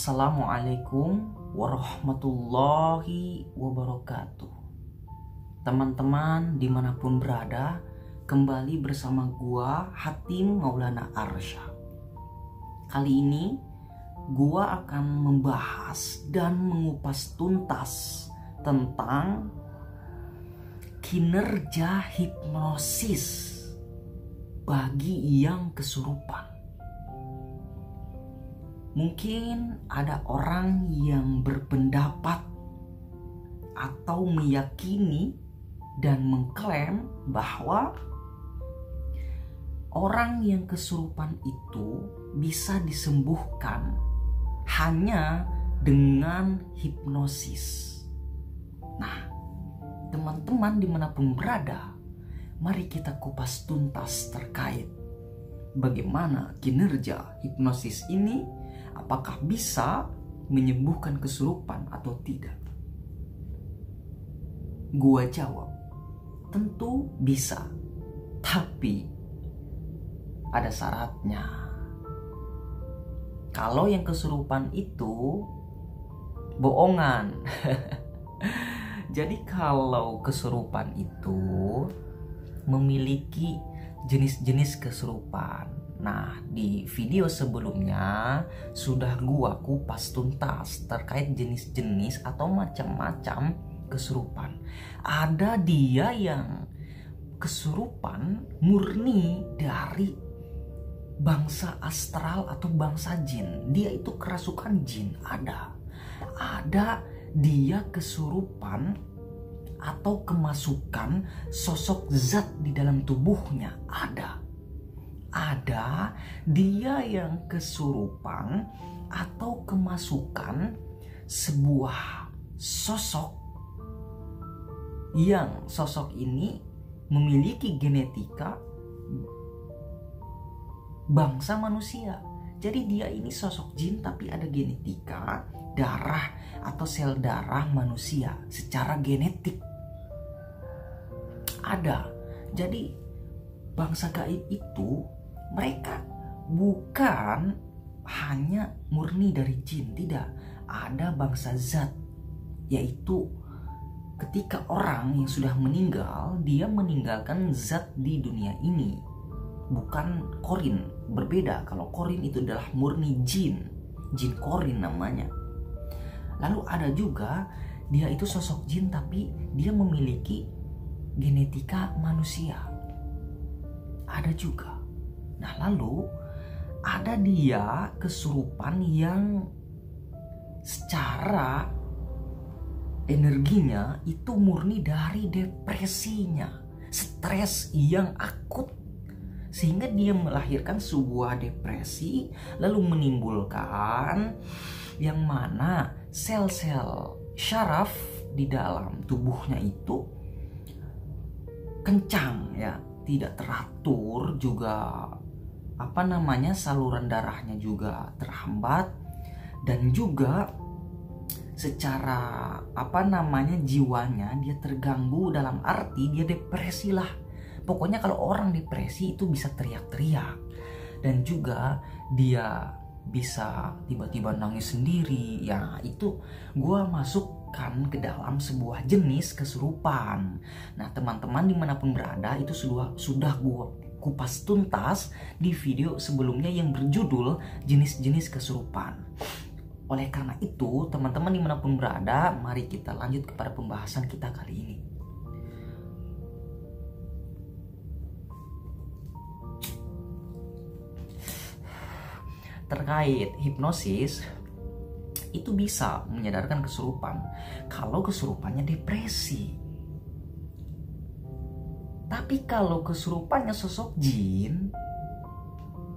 Assalamualaikum warahmatullahi wabarakatuh. Teman-teman dimanapun berada, kembali bersama gua Hatim Maulana Arsyad. Kali ini gua akan membahas dan mengupas tuntas tentang kinerja hipnosis bagi yang kesurupan. Mungkin ada orang yang berpendapat atau meyakini dan mengklaim bahwa orang yang kesurupan itu bisa disembuhkan hanya dengan hipnosis. Nah, teman-teman dimanapun berada, mari kita kupas tuntas terkait bagaimana kinerja hipnosis ini. Apakah bisa menyembuhkan kesurupan atau tidak? Gua jawab, tentu bisa. Tapi ada syaratnya. Kalau yang kesurupan itu bohongan. Jadi kalau kesurupan itu memiliki jenis-jenis kesurupan. Nah, di video sebelumnya sudah gua kupas tuntas terkait jenis-jenis atau macam-macam kesurupan. Ada dia yang kesurupan murni dari bangsa astral atau bangsa jin. Dia itu kerasukan jin, ada. Ada dia kesurupan atau kemasukan sosok zat di dalam tubuhnya, ada. Ada dia yang kesurupan atau kemasukan sebuah sosok yang sosok ini memiliki genetika bangsa manusia. Jadi dia ini sosok jin tapi ada genetika darah atau sel darah manusia secara genetik. Ada. Jadi bangsa gaib itu mereka bukan hanya murni dari jin, tidak. Ada bangsa zat, yaitu ketika orang yang sudah meninggal, dia meninggalkan zat di dunia ini. Bukan korin, berbeda. Kalau korin itu adalah murni jin, jin korin namanya. Lalu ada juga dia itu sosok jin tapi dia memiliki genetika manusia. Ada juga. Nah, lalu ada dia kesurupan yang secara energinya itu murni dari depresinya, stres yang akut, sehingga dia melahirkan sebuah depresi lalu menimbulkan yang mana sel-sel syaraf di dalam tubuhnya itu kencang ya, tidak teratur, juga saluran darahnya juga terhambat, dan juga secara jiwanya dia terganggu, dalam arti dia depresi lah. Pokoknya kalau orang depresi itu bisa teriak-teriak, dan juga dia bisa tiba-tiba nangis sendiri. Ya, itu gua masukkan ke dalam sebuah jenis kesurupan. Nah, teman-teman dimanapun berada, itu sudah gua kupas tuntas di video sebelumnya yang berjudul jenis-jenis kesurupan. Oleh karena itu, teman-teman dimanapun berada, mari kita lanjut kepada pembahasan kita kali ini. Terkait hipnosis, itu bisa menyadarkan kesurupan kalau kesurupannya depresi. Tapi kalau kesurupannya sosok jin,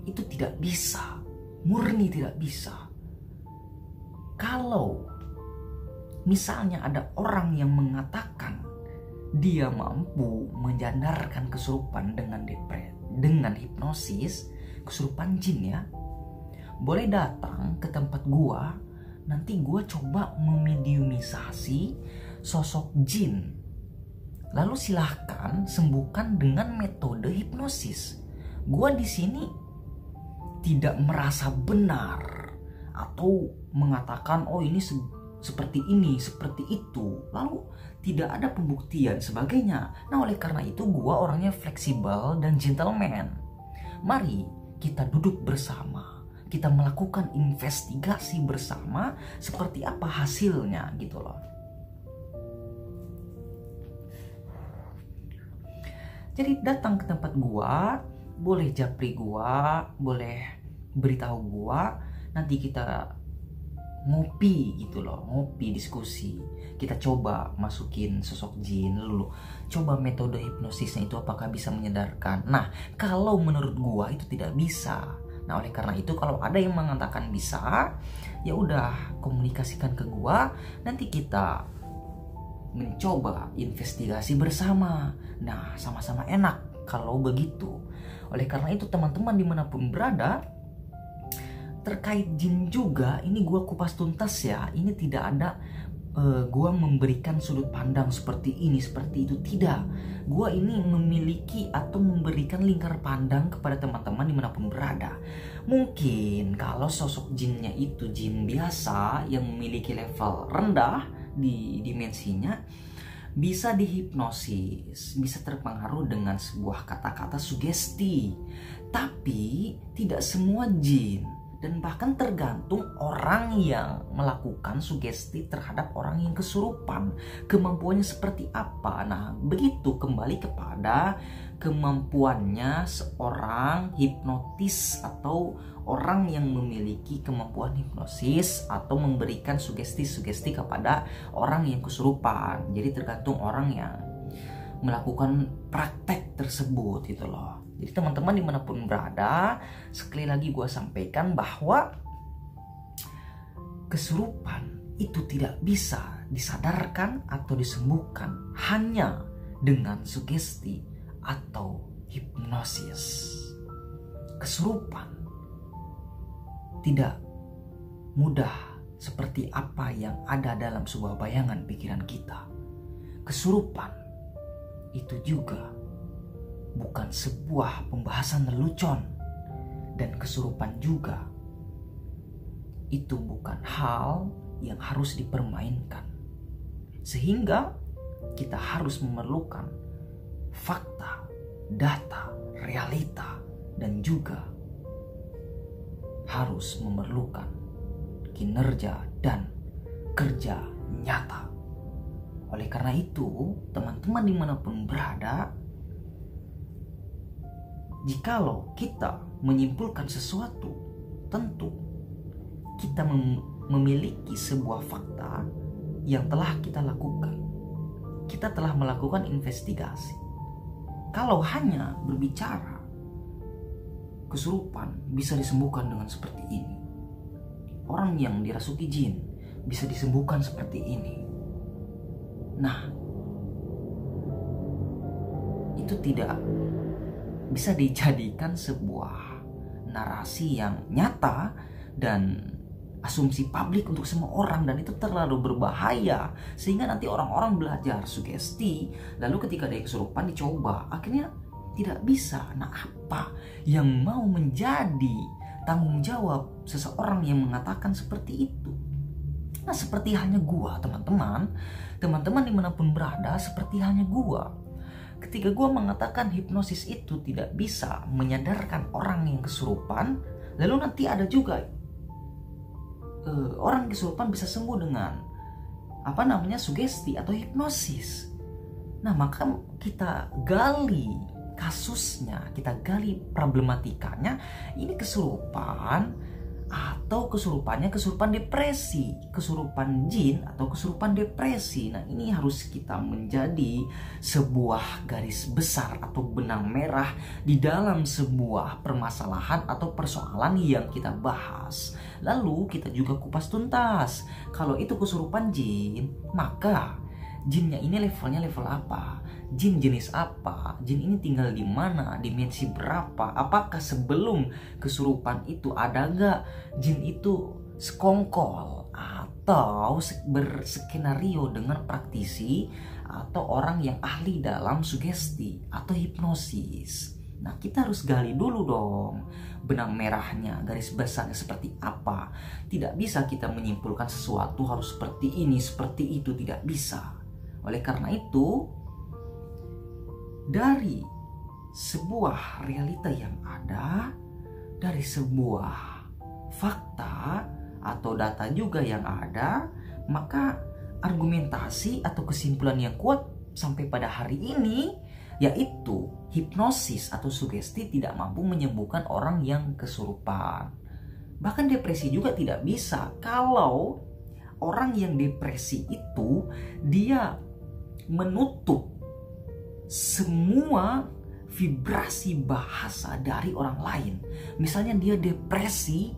itu tidak bisa, murni tidak bisa. Kalau misalnya ada orang yang mengatakan dia mampu menyadarkan kesurupan dengan hipnosis, kesurupan jin ya, boleh datang ke tempat gua. Nanti gua coba memediumisasi sosok jin. Lalu silahkan sembuhkan dengan metode hipnosis. Gua di sini tidak merasa benar atau mengatakan oh ini seperti ini, seperti itu, lalu tidak ada pembuktian sebagainya. Nah, oleh karena itu gua orangnya fleksibel dan gentleman. Mari kita duduk bersama, kita melakukan investigasi bersama seperti apa hasilnya gitu loh. Jadi datang ke tempat gua, boleh japri gua, boleh beritahu gua, nanti kita ngopi gitu loh, ngopi diskusi. Kita coba masukin sosok jin, lalu coba metode hipnosisnya itu apakah bisa menyadarkan. Nah, kalau menurut gua itu tidak bisa. Nah, oleh karena itu kalau ada yang mengatakan bisa, ya udah komunikasikan ke gua, nanti kita mencoba investigasi bersama. Nah, sama-sama enak kalau begitu. Oleh karena itu teman-teman dimanapun berada, terkait jin juga ini gue kupas tuntas ya. Ini tidak ada gue memberikan sudut pandang seperti ini seperti itu, tidak. Gue ini memiliki atau memberikan lingkar pandang kepada teman-teman dimanapun berada. Mungkin kalau sosok jinnya itu jin biasa yang memiliki level rendah di dimensinya, bisa dihipnosis, bisa terpengaruh dengan sebuah kata-kata sugesti. Tapi tidak semua jin, dan bahkan tergantung orang yang melakukan sugesti terhadap orang yang kesurupan, kemampuannya seperti apa. Nah, begitu kembali kepada kemampuannya seorang hipnotis atau orang yang memiliki kemampuan hipnosis atau memberikan sugesti-sugesti kepada orang yang kesurupan. Jadi tergantung orang yang melakukan praktek tersebut gitu loh. Jadi teman-teman dimanapun berada, sekali lagi gue sampaikan bahwa kesurupan itu tidak bisa disadarkan atau disembuhkan hanya dengan sugesti atau hipnosis. Kesurupan tidak mudah seperti apa yang ada dalam sebuah bayangan pikiran kita. Kesurupan itu juga bukan sebuah pembahasan lelucon, dan kesurupan juga itu bukan hal yang harus dipermainkan. Sehingga kita harus memerlukan fakta, data, realita, dan juga harus memerlukan kinerja dan kerja nyata. Oleh karena itu, teman-teman dimanapun berada, jikalau kita menyimpulkan sesuatu, tentu kita memiliki sebuah fakta yang telah kita lakukan. Kita telah melakukan investigasi. Kalau hanya berbicara kesurupan bisa disembuhkan dengan seperti ini, orang yang dirasuki jin bisa disembuhkan seperti ini, nah itu tidak bisa dijadikan sebuah narasi yang nyata dan asumsi publik untuk semua orang, dan itu terlalu berbahaya sehingga nanti orang-orang belajar sugesti lalu ketika ada kesurupan dicoba akhirnya tidak bisa. Nah, apa yang mau menjadi tanggung jawab seseorang yang mengatakan seperti itu? Nah, seperti halnya gua, teman-teman dimanapun berada, seperti halnya gua. Ketika gue mengatakan hipnosis itu tidak bisa menyadarkan orang yang kesurupan, lalu nanti ada juga orang kesurupan bisa sembuh dengan sugesti atau hipnosis. Nah, maka kita gali kasusnya, kita gali problematikanya. Ini kesurupan atau kesurupan depresi, kesurupan jin atau kesurupan depresi. Nah, ini harus kita menjadi sebuah garis besar atau benang merah di dalam sebuah permasalahan atau persoalan yang kita bahas. Lalu kita juga kupas tuntas. Kalau itu kesurupan jin, maka jinnya ini levelnya level apa? Jin jenis apa? Jin ini tinggal di mana? Dimensi berapa? Apakah sebelum kesurupan itu ada gak jin itu sekongkol atau berskenario dengan praktisi atau orang yang ahli dalam sugesti atau hipnosis? Nah, kita harus gali dulu dong benang merahnya, garis besarnya seperti apa. Tidak bisa kita menyimpulkan sesuatu harus seperti ini, seperti itu, tidak bisa. Oleh karena itu, dari sebuah realita yang ada, dari sebuah fakta atau data juga yang ada, maka argumentasi atau kesimpulan yang kuat sampai pada hari ini yaitu hipnosis atau sugesti tidak mampu menyembuhkan orang yang kesurupan. Bahkan depresi juga tidak bisa. Kalau orang yang depresi itu dia menutup semua vibrasi bahasa dari orang lain. Misalnya dia depresi,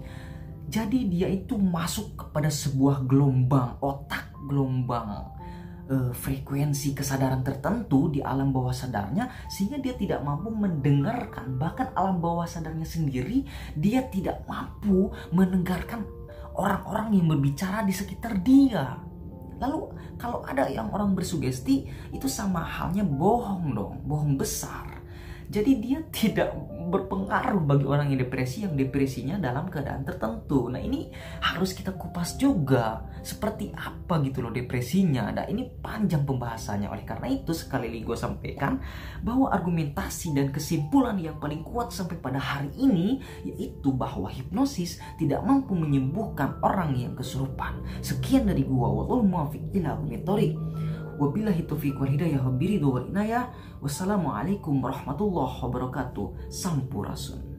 jadi dia itu masuk kepada sebuah gelombang otak, gelombang frekuensi kesadaran tertentu di alam bawah sadarnya, sehingga dia tidak mampu mendengarkan, bahkan alam bawah sadarnya sendiri dia tidak mampu mendengarkan orang-orang yang berbicara di sekitar dia. Lalu kalau ada yang orang bersugesti, itu sama halnya bohong dong, bohong besar. Jadi dia tidak berpengaruh bagi orang yang depresinya dalam keadaan tertentu. Nah, ini harus kita kupas juga seperti apa gitu loh depresinya. Nah, ini panjang pembahasannya. Oleh karena itu sekali lagi gue sampaikan bahwa argumentasi dan kesimpulan yang paling kuat sampai pada hari ini yaitu bahwa hipnosis tidak mampu menyembuhkan orang yang kesurupan. Sekian dari gua, wallahu muwaffiq ila aqwamit thoriq. Wabillahi taufiq wal hidayah wal inayah. Wassalamualaikum warahmatullahi wabarakatuh. Sampurasun.